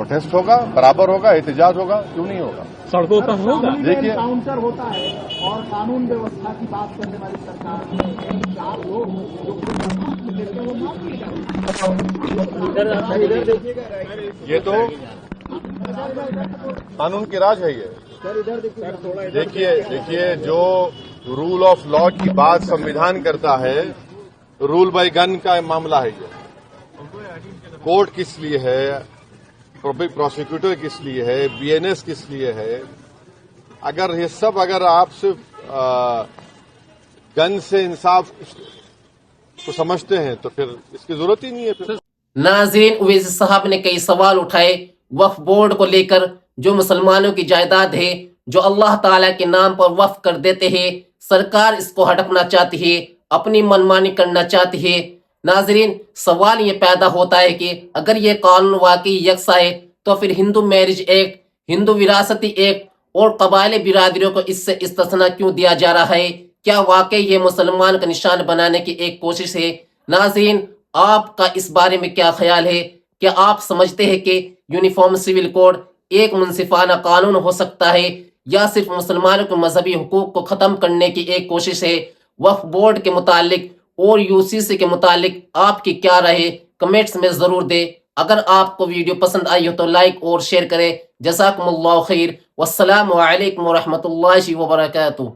Protest होगा, बराबर होगा, एहतजाज होगा, क्यों नहीं होगा। सड़कों पर होगा। देखिए काउंटर होता है और कानून व्यवस्था की बात करने वाली सरकार में 4 लोग जो वो माफ किए जाते। ये तो कानून की राज है। ये देखिए जो रूल ऑफ लॉ की बात संविधान करता है, रूल बाय गन का मामला है। ये कोर्ट किस लिए है, पब्लिक प्रोसिक्यूटर किस लिए है, बीएनएस किस लिए है। अगर ये सब अगर आप सिर्फ गन से इंसाफ को समझते हैं तो फिर इसकी जरूरत ही नहीं है। फिर नाज़रीन, उवैसी साहब ने कई सवाल उठाए वक्फ बोर्ड को लेकर, जो मुसलमानों की जायदाद है, जो अल्लाह ताला के नाम पर वक्फ कर देते हैं। सरकार इसको हड़पना चाहती है, अपनी मनमानी करना चाहती है। नाज़रीन, सवाल ये पैदा होता है कि अगर ये कानून वाकई यकसा है तो फिर हिंदू मैरिज एक्ट, हिंदू विरासती एक्ट और कबायली बिरादरियों को इससे इस्तिस्ना क्यों दिया जा रहा है? क्या वाकई ये मुसलमान का निशान बनाने की एक कोशिश है? नाज़रीन, आपका इस बारे में क्या ख्याल है? क्या आप समझते हैं कि यूनिफॉर्म सिविल कोड एक मुनसिफाना कानून हो सकता है, या सिर्फ मुसलमानों के मजहबी हुकूक को ख़त्म करने की एक कोशिश है? वक्फ बोर्ड के मुतालिक और यूसीसी के मुतालिक आपकी क्या राय है? कमेंट्स में ज़रूर दें। अगर आपको वीडियो पसंद आई हो तो लाइक और शेयर करें। जज़ाकुमुल्लाहु खैर। वस्सलामु अलैकुम व रहमतुल्लाहि व बरकातुहू।